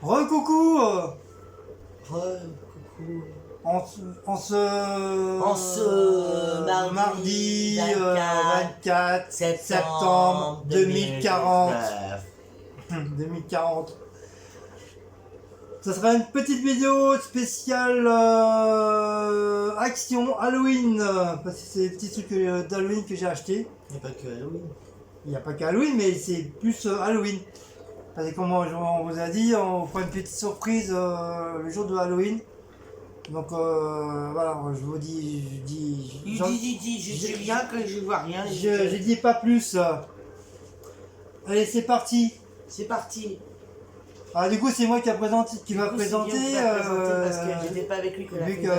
Re-coucou Coucou. En ce mardi 24 septembre 2040. 2040. Ça sera une petite vidéo spéciale action Halloween. Parce que c'est des petits trucs d'Halloween que j'ai acheté. Il n'y a pas que Halloween. Il n'y a pas qu'Halloween, mais c'est plus Halloween. Parce que comme on vous a dit, on fera une petite surprise le jour de Halloween. Donc voilà, je vous dis, je dis rien que je vois rien. je dis pas plus. Allez, c'est parti. C'est parti. Ah, du coup, c'est moi qui va présenter, parce que j'étais pas avec lui que vu que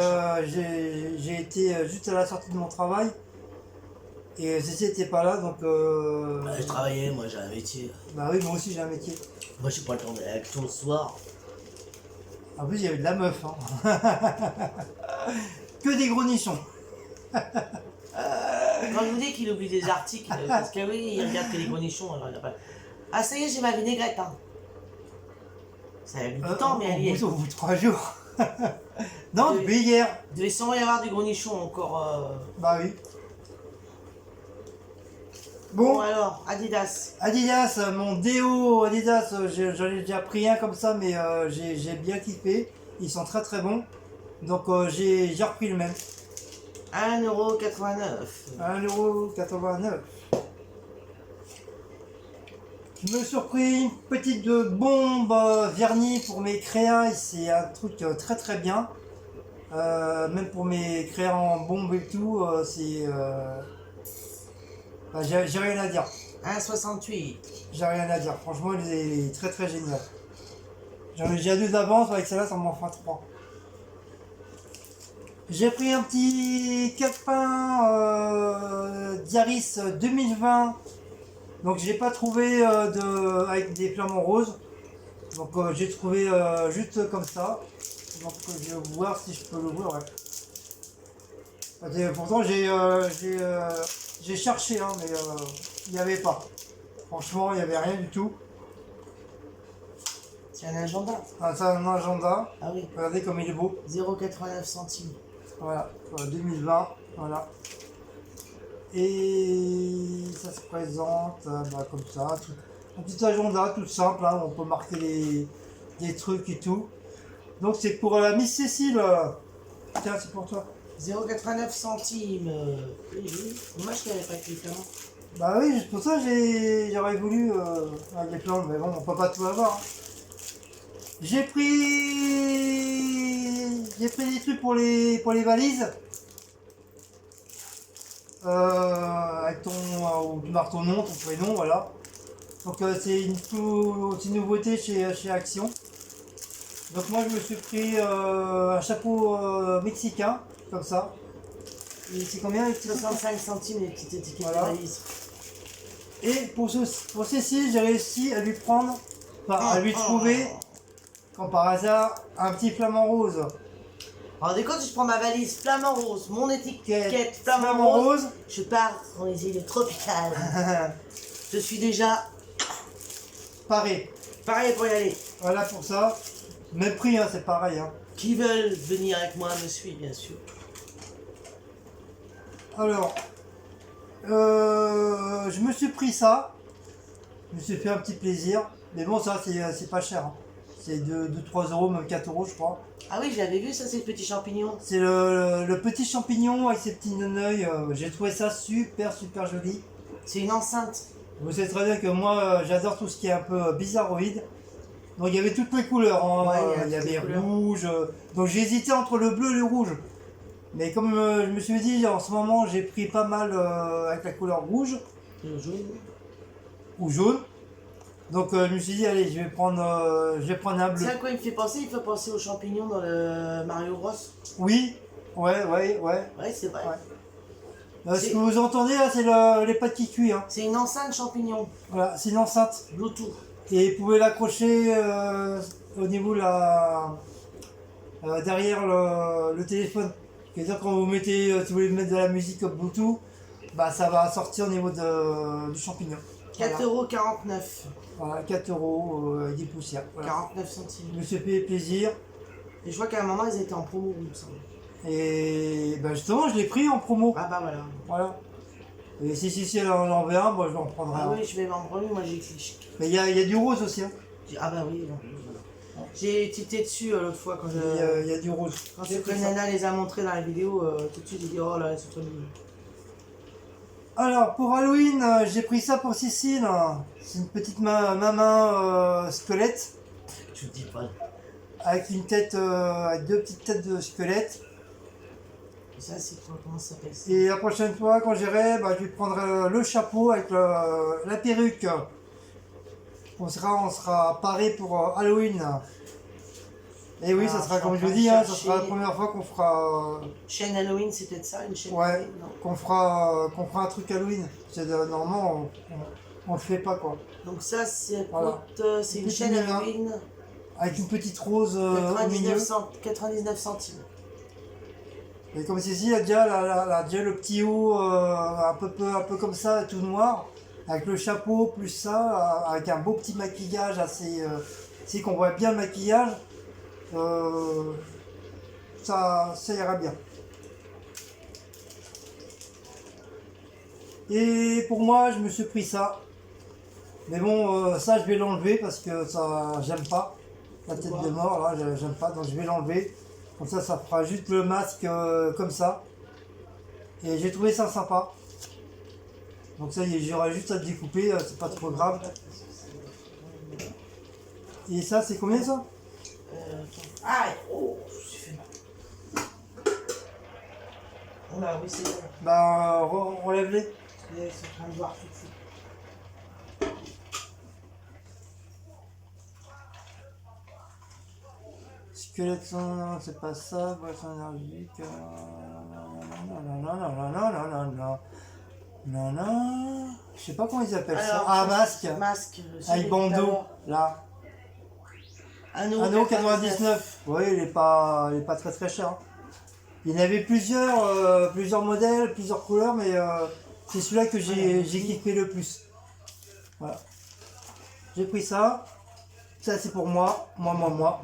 j'ai été juste à la sortie de mon travail et Cécile n'était pas là, donc. Je travaillais, moi j'ai un métier. Bah oui, moi aussi j'ai un métier. Moi j'ai pas le temps d'aller à l'action le soir. En plus, il y avait de la meuf. Hein. Que des gros nichons. Quand je vous dis qu'il oublie des articles, parce que oui, il regarde que les gros nichons, alors il a pas. Ah ça y est, j'ai ma vinaigrette. Hein. Ça a mis du temps, mais elle y est. Au bout de 3 jours. Non, depuis hier. Il devait sûrement y avoir du gros nichon encore. Bah oui. Bon alors, Adidas. Adidas, mon déo Adidas, j'en ai déjà pris un comme ça, mais j'ai bien kiffé. Ils sont très très bons. Donc j'ai repris le même. 1,89€. 1,89€. Je me suis pris une petite bombe vernis pour mes créas. C'est un truc très très bien. Même pour mes créas en bombe et tout, c'est... j'ai rien à dire. 1,68. J'ai rien à dire. Franchement, il est très très génial. J'en ai déjà 2 d'avance, avec celle-là, ça m'en fera 3. J'ai pris un petit calepin Diaris 2020. Donc j'ai pas trouvé avec des flamants roses. Donc j'ai trouvé juste comme ça. Donc je vais voir si je peux l'ouvrir. Ouais. Pourtant j'ai cherché, hein, mais il n'y avait pas. Franchement, il n'y avait rien du tout. C'est un agenda. Ah, c'est un agenda. Ah oui. Regardez comme il est beau. 0,89 centimes. Voilà, 2020. Voilà. Et ça se présente comme ça. Un petit agenda tout simple, hein, on peut marquer des trucs et tout. Donc c'est pour la Miss Cécile. Tiens, c'est pour toi. 0,89 centimes. Oui. Dommage qu'il n'y avait pas de clic, hein. Bah oui, pour ça j'aurais voulu avec les plantes, mais bon, on peut pas tout avoir. J'ai pris des trucs pour les valises. Avec tu marques ton nom, ton prénom, voilà. Donc c'est une nouveauté chez Action. Donc moi je me suis pris un chapeau mexicain, comme ça. Et c'est combien les petits 65 centimes les petites étiquettes voilà. de valise. Et pour Cécile, j'ai réussi à lui prendre, à lui trouver, comme par hasard, un petit flamant rose. Alors dès quand je prends ma valise flamant rose, mon étiquette flamant rose, je pars dans les îles tropicales. Je suis déjà Pareil pour y aller. Voilà pour ça. Même prix, hein, c'est pareil. Hein. Qui veulent venir avec moi me suit, bien sûr. Alors, je me suis pris ça. Je me suis fait un petit plaisir. Mais bon, ça, c'est pas cher. Hein. C'est de 3 €, même 4 € je crois. Ah oui, j'avais vu ça, c'est le petit champignon. C'est le petit champignon avec ses petits neneuils. J'ai trouvé ça super joli. C'est une enceinte. Vous savez très bien que moi, j'adore tout ce qui est un peu bizarroïde. Donc il y avait toutes les couleurs. Hein. Ouais, il y avait rouge. Donc j'ai hésité entre le bleu et le rouge. Mais comme je me suis dit, en ce moment, j'ai pris pas mal avec la couleur rouge. Le jaune. Ou jaune. Donc je me suis dit, allez, je vais prendre un bleu. C'est à quoi il me fait penser? Il fait penser aux champignons dans le Mario Bros. Oui, ouais. Ouais, c'est vrai. Ouais. Ce que vous entendez là, c'est les pattes qui cuisent. Hein. C'est une enceinte champignon. Voilà, c'est une enceinte. Bluetooth. Et vous pouvez l'accrocher au niveau derrière le téléphone. C'est-à-dire quand vous mettez, si vous voulez mettre de la musique Bluetooth, bah ça va sortir au niveau du champignon. 4,49 €. Voilà, 4 euros, 10 poussières. Voilà. 49 centimes. Je me suis fait plaisir. Et je vois qu'à un moment, ils étaient en promo, il me semble. Et ben justement, je l'ai pris en promo. Ah bah voilà. Voilà. Et si elle en veut un, moi je vais en prendre Ah un. oui, je vais m'en prendre, moi j'ai cliché. Mais il y a du rose aussi. Hein. Ah bah oui, non, voilà. J'ai tilté dessus l'autre fois quand Il y a du rose. quand Nana les a montrés dans la vidéo, tout de suite j'ai dit oh là, c'est trop mignon. Alors pour Halloween, j'ai pris ça pour Cécile. C'est une petite main squelette. Je te dis pas. Avec une tête, avec 2 petites têtes de squelette. Ça c'est quoi, comment ça s'appelle ça? Et la prochaine fois quand j'irai, bah, je vais prendre le chapeau avec la perruque. On sera paré pour Halloween. Et oui, ça sera comme je dis, hein, ça sera la première fois qu'on fera. Chaîne Halloween, c'est peut-être ça, une chaîne Ouais, Halloween, non. qu'on fera un truc Halloween. Normalement, on le fait pas quoi. Donc ça c'est Voilà. c'est une Petit chaîne mélange. Halloween. Avec une petite rose au milieu. 99 centimes. Et comme Cécile a déjà le petit haut un peu comme ça, tout noir, avec le chapeau plus ça, avec un beau petit maquillage assez. Si qu'on voit bien le maquillage, ça ira bien. Et pour moi, je me suis pris ça. Mais bon, ça je vais l'enlever parce que ça, j'aime pas. La tête de mort, là, j'aime pas, donc je vais l'enlever. Comme ça fera juste le masque comme ça. Et j'ai trouvé ça sympa. Donc ça y est, j'aurai juste à le découper, c'est pas trop grave. Et ça, c'est combien ça? Ah, oh, j'ai fait mal. Oh là, oui, c'est bon. Bah, relève-les. Ils sont en train de voir tout de suite. Squelette, c'est pas ça, boisson énergique. Non, je sais pas comment ils appellent ça. Alors, Ah, masque. Masque. Avec bandeau, là. Anneau 99. Oui, il est pas très cher. Hein. Il y en avait plusieurs modèles, plusieurs couleurs, mais c'est celui-là que j'ai kiffé le plus. Voilà. J'ai pris ça. Ça, c'est pour moi. Moi.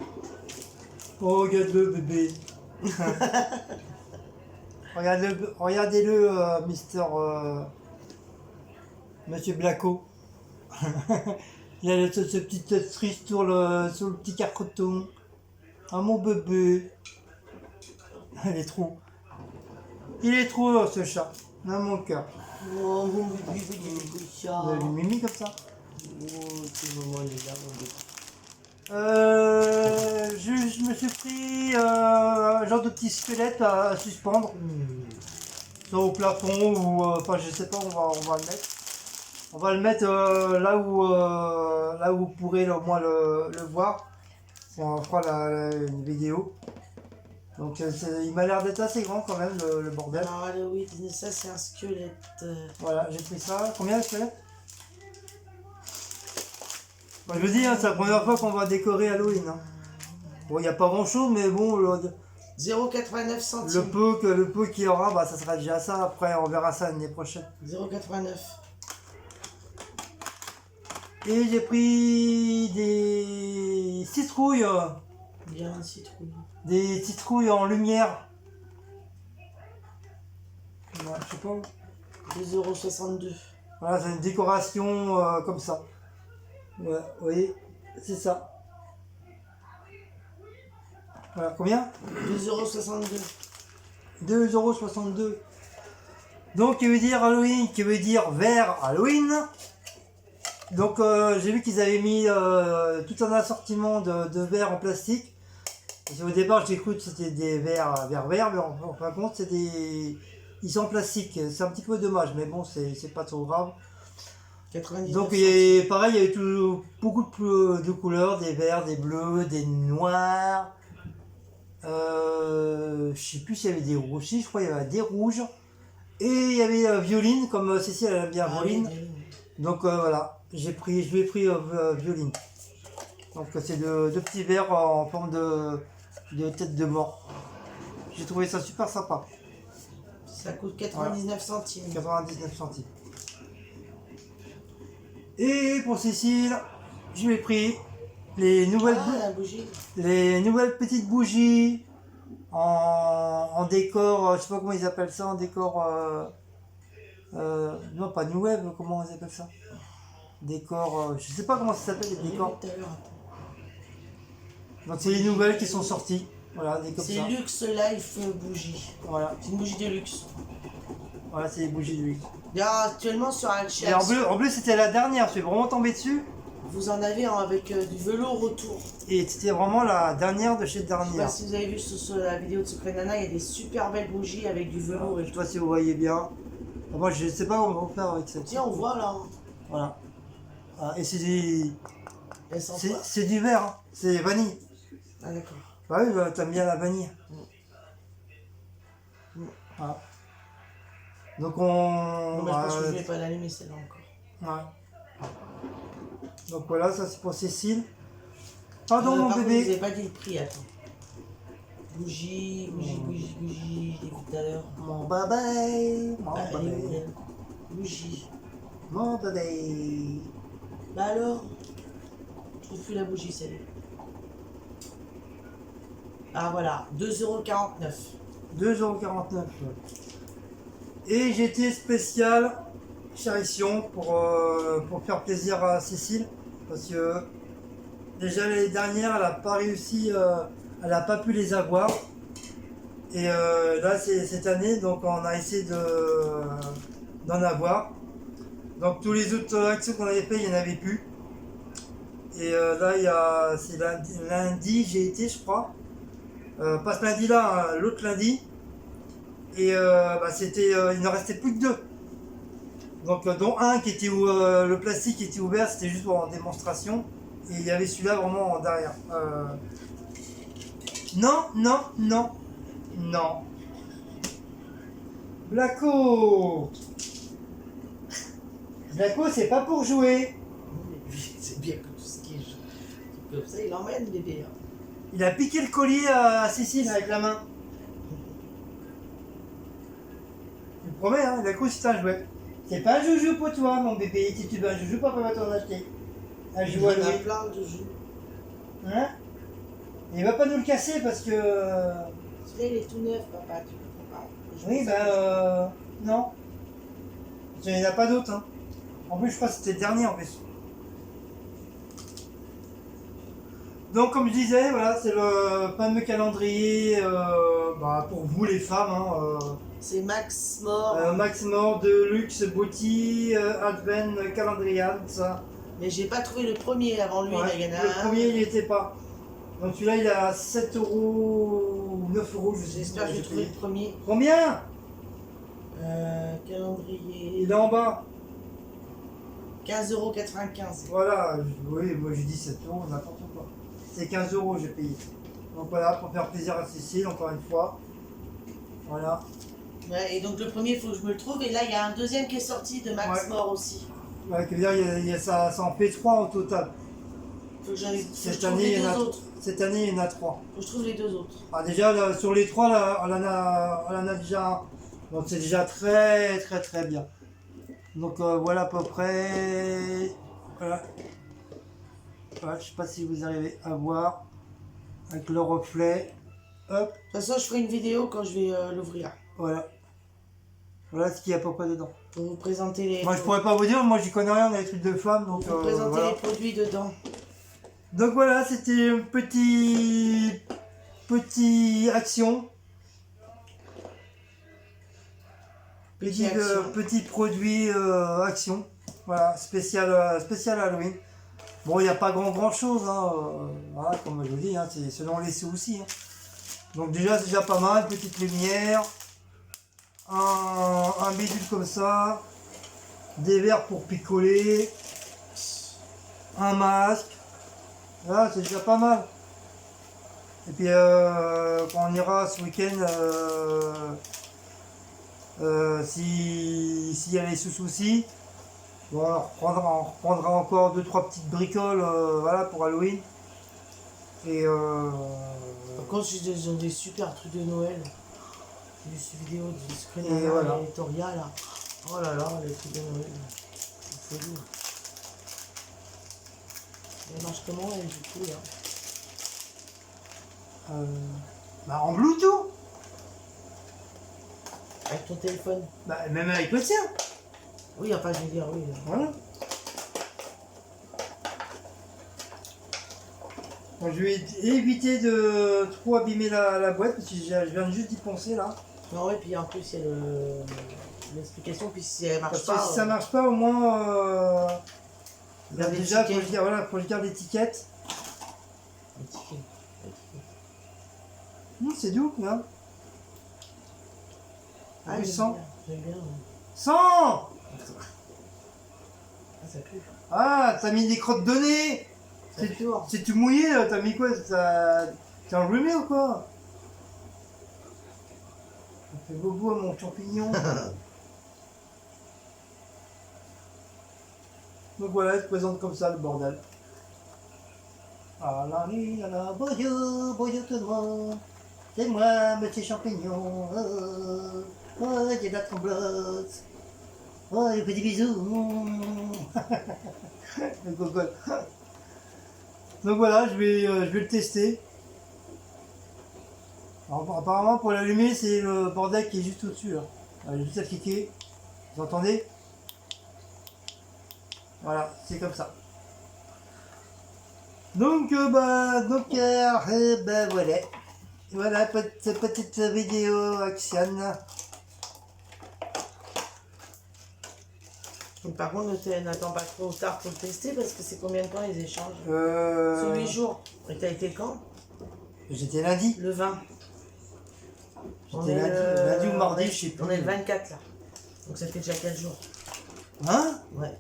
Oh, regarde-le, bébé. Regardez-le, Monsieur Blacko. Il a ce petit triste sur le petit carton. Ah, mon bébé. Il est trop, ce chat. Dans mon cœur. Oh, mon bébé, il est Il a du mimi comme ça. Oh, c'est le moment, il est là, mon bébé. Je me suis pris un genre de petit squelette à suspendre. Soit au plafond ou enfin je sais pas, on va le mettre. On va le mettre là où vous pourrez au moins le voir. On fera une vidéo. Donc il m'a l'air d'être assez grand quand même le bordel. Alors oui, ça c'est un squelette. Voilà, j'ai pris ça. Combien le squelette? Bon, je vous dis, hein, c'est la première fois qu'on va décorer Halloween. Hein. Bon, il n'y a pas grand chose, mais bon, 0,89 centimes. le peu qu'il y aura, bah, ça sera déjà ça. Après, on verra ça l'année prochaine. 0,89. Et j'ai pris des citrouilles. Bien un citrouille. Des citrouilles en lumière. Ouais, je sais pas. 2,62 €. Voilà, c'est une décoration comme ça. Ouais, vous voyez, c'est ça. Voilà, combien? 2,62 €. 2,62 €. Donc, qui veut dire Halloween, qui veut dire vert Halloween. Donc, j'ai vu qu'ils avaient mis tout un assortiment de verres en plastique. Et au départ, j'ai cru que c'était des verres, mais en fin de compte, ils sont en plastique. C'est un petit peu dommage, mais bon, c'est pas trop grave. 99 Donc, pareil, il y avait beaucoup de couleurs, des verts, des bleus, des noirs. Je sais plus s'il y avait des rouges. Si, je crois qu'il y avait des rouges. Et il y avait violine, comme Cécile elle aime bien violine. Oui. Donc voilà, je lui ai pris violine. Donc c'est deux petits verres en forme de tête de mort. J'ai trouvé ça super sympa. Ça coûte 99 centimes. 99 centimes. Et pour Cécile, je lui ai pris les nouvelles, la bougie. les nouvelles petites bougies en décor, je sais pas comment ils appellent ça, en décor, non pas New Wave, comment ils appellent ça? Décor, je sais pas comment ça s'appelle les décors. Tout à l'heure. Donc c'est les nouvelles qui sont sorties, voilà, des comme C'est ça. Luxe Life bougie. Voilà, C'est une bougie de luxe. voilà c'est les bougies de lui. Là, actuellement sur chez Et Action, en bleu c'était la dernière, je suis vraiment tombé dessus. vous en avez avec du velours autour. Et c'était vraiment la dernière de chez Je sais pas dernière. si vous avez vu sur la vidéo de Secret Nana, il y a des super belles bougies avec du velours Je et sais tout. pas si vous voyez bien. Moi je sais pas comment faire avec ça. Tiens, on voit là. Voilà. Ah, et c'est Elles sont quoi? du vert, hein. C'est vanille. Ah d'accord. Bah oui, bah, t'aimes bien la vanille. Mm. Voilà. Donc Non, mais je pense que je vais pas l'allumer celle-là encore. ouais. Donc voilà, ça c'est pour Cécile. Pardon mon par contre, bébé. vous avez pas dit le prix, attends. Bougie, je l'ai vu tout à l'heure. Mon bébé. Mon Ah, elle est où, bébé. elle? Bougie. Mon bébé. Bah alors? Je trouve plus la bougie, celle-là. Ah voilà, 2,49 €. 2,49 €. Et j'étais spécial Charition pour faire plaisir à Cécile. Parce que déjà l'année dernière, elle n'a pas réussi, elle n'a pas pu les avoir. Et là, c'est cette année, donc on a essayé d'en avoir. Donc tous les autres actions qu'on avait fait, il n'y en avait plus. Et là, c'est lundi, j'ai été, je crois. Pas ce lundi-là, hein, l'autre lundi. Et il n'en restait plus que 2. Donc dont un qui était où le plastique était ouvert, c'était juste en démonstration. Et il y avait celui-là vraiment derrière. Non, non, non, non. Blacko, Blacko, c'est pas pour jouer. C'est bien que tout ce qui est comme ça, il emmène bébé. Hein. Il a piqué le collier à Cécile avec la main. Je te promets, hein, Blacko, c'est un jouet. C'est pas un joujou pour toi, mon bébé. Si tu veux un joujou, papa va t'en acheter. Un Il y joujou à en a louer. plein de jeux. Hein? Il va pas nous le casser parce que. Celui-là, il est tout neuf, papa, tu comprends pas. Oui, non. Il n'y en a pas d'autres. Hein. En plus, je crois que c'était le dernier en plus. Donc, comme je disais, voilà, c'est le fameux calendrier pour vous les femmes. Hein, C'est Max Mort. Max Mort de Luxe Beauty, Advent Calendrian, ça. Mais j'ai pas trouvé le premier avant lui, Ouais, là, il y en a le un. premier, il n'y était pas. Donc, celui-là, il est à 7 € ou 9 €, je sais J'espère que j'ai trouvé le premier. Combien? Calendrier. Il est en bas. 15,95 €. Voilà, oui, moi j'ai dit 7 €, n'importe quoi. C'est 15 € j'ai payé. Donc voilà, pour faire plaisir à Cécile, encore une fois. Voilà. Ouais, et donc le premier, il faut que je me le trouve. Et là, il y a un deuxième qui est sorti de Max Ouais. Mort aussi. Ouais, que dire, ça en fait 3 en total. Faut que j'arrive. Faut que je Cette trouve année, les il y en deux a, autres. cette année, il y en a 3. Faut que je trouve les deux autres. Ah, déjà, là, sur les 3, là, on en a déjà un. Donc c'est déjà très très très bien. Donc voilà à peu près. Voilà. Voilà, je sais pas si vous arrivez à voir avec le reflet. Hop, De toute façon, je ferai une vidéo quand je vais l'ouvrir. voilà. Voilà ce qu'il y a à peu près dedans. Pour vous présenter les. Moi je pourrais pas vous dire, moi j'y connais rien dans les trucs de femmes, donc Pour vous présenter voilà. les produits dedans. Donc voilà, c'était une petite action. Petit produit action. Voilà, spécial Halloween. Bon, il n'y a pas grand chose, hein, voilà, comme je vous dis, hein, c'est selon les sous aussi. Hein. Donc déjà, c'est déjà pas mal, petite lumière, un bidule comme ça, des verres pour picoler, un masque, voilà, c'est déjà pas mal. Et puis quand on ira ce week-end, s'il y a les sous-soucis, bon, on reprendra encore 2-3 petites bricoles voilà, pour Halloween. Et Par contre, ils ont des super trucs de Noël. J'ai vu cette vidéo de Secret Et voilà. Editorial là. Oh là là, les trucs de Noël. C'est fou. Elle marche comment, elle, du coup, là? Bah en Bluetooth. Avec ton téléphone? Bah même avec le tien. Oui, enfin, je veux dire, oui. Voilà. Bon, je vais éviter de trop abîmer la boîte parce que je viens juste d'y penser là. Non, ouais, puis en plus, il y a l'explication, puis si elle marche Parce pas. que si ça marche pas, au moins. Garde Déjà, l'étiquette. faut que je garde l'étiquette. Les tickets. C'est doux, là. Ah, Du j'aime sang. bien. J'aime bien. 100. Ah, ça pue. Ah, t'as mis des crottes de nez. Ça pue lourd. C'est tout mouillé, là. T'as mis quoi? T'es enrhumé ou quoi? Ça fait bobo à mon champignon. Donc voilà, elle se présente comme ça, le bordel. Ah là là, bonjour, bonjour tout le monde. C'est moi, monsieur champignon. Oh, j'ai la tremblote. Oh, je fais des bisous. Le gogol. Donc voilà, je vais le tester. Alors, apparemment, pour l'allumer, c'est le bordel qui est juste au-dessus. Là. J'ai juste à cliquer. Vous entendez? Voilà, c'est comme ça. Donc, voilà. Voilà, cette petite vidéo action. Donc, par contre, n'attends pas trop tard pour le tester parce que c'est combien de temps les échanges? Sur 8 jours. Et t'as été quand? J'étais lundi. Le 20. J'étais lundi ou mardi, je sais plus. On est le 24 là. Donc ça fait déjà 4 jours. Hein? Ouais.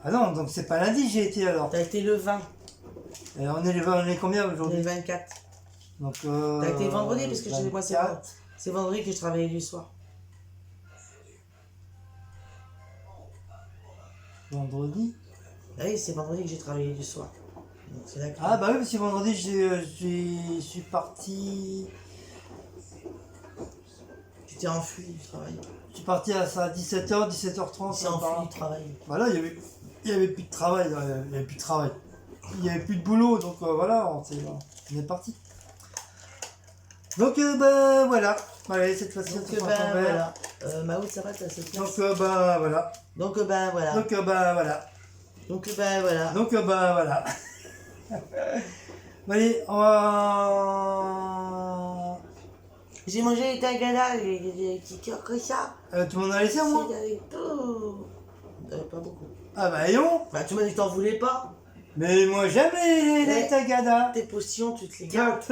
Ah non, donc c'est pas lundi j'ai été alors. T'as été le 20. Et on est combien On est aujourd'hui? le 24. Donc, T'as été vendredi parce que moi c'est vendredi que je travaillais du soir. Vendredi? Ah oui, c'est vendredi que j'ai travaillé du soir. Donc c'est là que... Ah bah oui, parce que vendredi je suis parti. Tu t'es enfui du travail. Je suis parti à 17h, 17h30. Tu t'es enfui du travail. Voilà, il y avait plus de travail. Il y avait plus de travail. Il y avait plus de boulot, donc voilà, on est parti. Donc bah voilà. Allez, cette fois-ci on se prend son verre. voilà. Maout, ça va, t'as cette place. Donc bah voilà. Donc voilà. Donc bah voilà. Donc voilà. Donc bah voilà. Allez, on va... J'ai mangé les tagadas, les petits cœurs comme ça. tout le monde a laissé au moins? Pas beaucoup. Ah bah et on? Bah tu m'as dit que t'en voulais pas. Mais moi jamais les tagadas. Tes potions, tu te les gardes.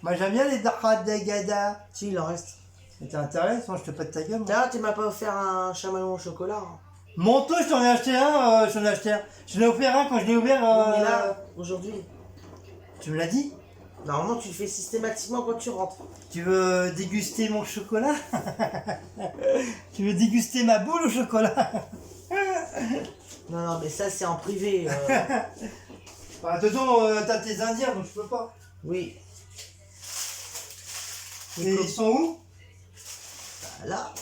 Moi j'aime bien les tagadas. Si, il en reste. Mais t'as intérêt, sinon je te pète ta gueule. moi. D'ailleurs, tu m'as pas offert un chamallow au chocolat. Hein. Manteau, je t'en ai acheté un, je t'en ai acheté un. Je l'ai offert un quand je l'ai ouvert. On est là, aujourd'hui. Tu me l'as dit? Normalement, tu le fais systématiquement quand tu rentres. Tu veux déguster mon chocolat? Tu veux déguster ma boule au chocolat? Non, mais ça, c'est en privé. Bah, dedans, t'as tes indiens, donc je peux pas. Oui. Et ils sont où? Bah, là,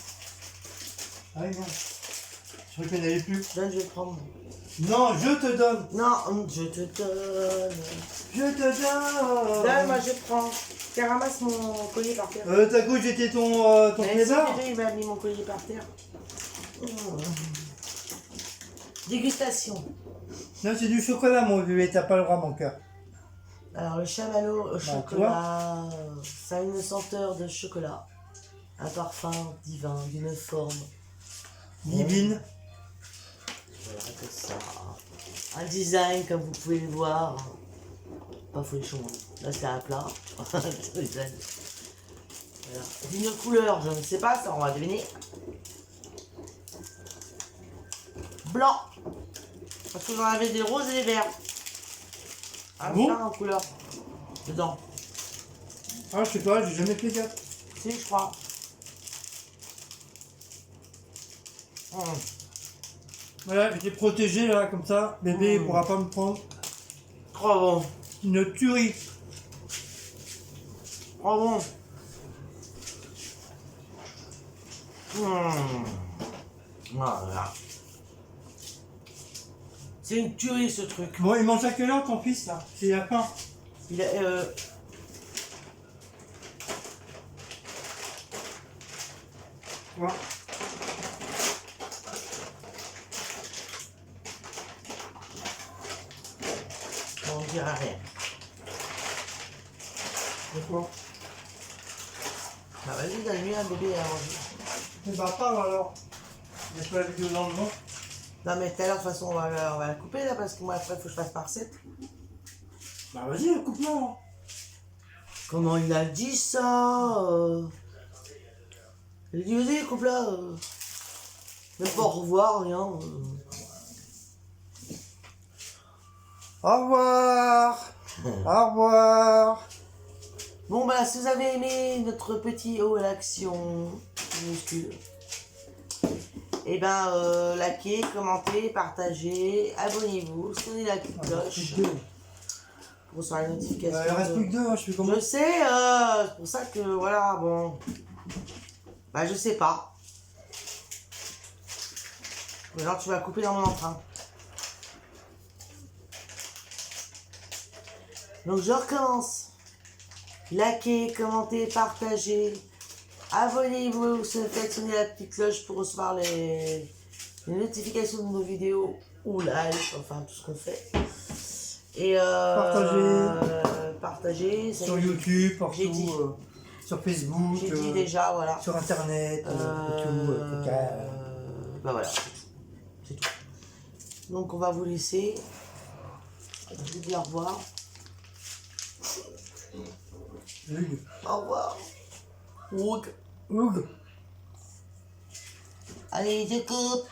Ah oui, non. Je crois qu'il n'y en avait plus. donne, je vais le prendre. Non, je te donne. Non, je te donne. Je te donne. Donne, moi, je prends. Tiens, ramasse mon collier par terre. T'as quoi, j'étais ton Mais si, clébard? déjà, il m'a mis mon collier par terre. Dégustation. Non, c'est du chocolat, mon vieux, et t'as pas le droit, mon cœur. Alors, le chamallow au Bah, chocolat, ça a une senteur de chocolat. Un parfum divin, d'une forme. Divine. Voilà, que ça. Un design, comme vous pouvez le voir. Pas folichon. Hein. Là, c'est un plat. Design. Voilà. D'une couleur, je ne sais pas, ça, on va deviner. Blanc. Parce que j'en avais des roses et des verts. Un Bon. plein en couleur. Dedans. Ah, je sais pas, j'ai jamais fait gaffe. Si, je crois. Voilà, j'étais protégé là, comme ça. Bébé, il pourra pas me prendre. Trop bon. Une tuerie. Trop bon. Voilà. C'est une tuerie ce truc. Bon, il mange à quelle heure ton fils là? C'est à quand? Il a. Quoi? On dira rien. De quoi? Ah, vas-y, donne-lui un bébé à manger. Eh bah parle alors. Il y a pas la vidéo dans le vent. Non, mais tout à l'heure, de toute façon, on va la couper là parce que moi après, il faut que je fasse par 7. Bah vas-y, coupe-la. Hein. Comment il a dit ça Il a dit, vas-y, coupe-la. Même pas au revoir, rien. Au revoir. Au revoir. Bon, bah, si vous avez aimé notre petit haut à l'action minuscule, et ben, likez, commentez, partagez, abonnez-vous, sonnez la petite cloche pour recevoir les notifications. Il reste plus que deux, hein, je fais comment? Je sais, c'est pour ça que, voilà, bon. Bah, je sais pas. Ou alors tu vas couper dans mon emprunt. Donc, je recommence. Likez, commentez, partagez. Abonnez-vous, faites sonner la petite cloche pour recevoir les notifications de nos vidéos ou live, enfin tout ce qu'on fait. Et partagez. Sur YouTube, J'ai dit. partout, sur Facebook, J'ai dit déjà, voilà. sur Internet, tout, bah voilà, c'est tout. Donc on va vous laisser. Je vous dis au revoir. Hugues. Au revoir. Hugues. Allez, je coupe.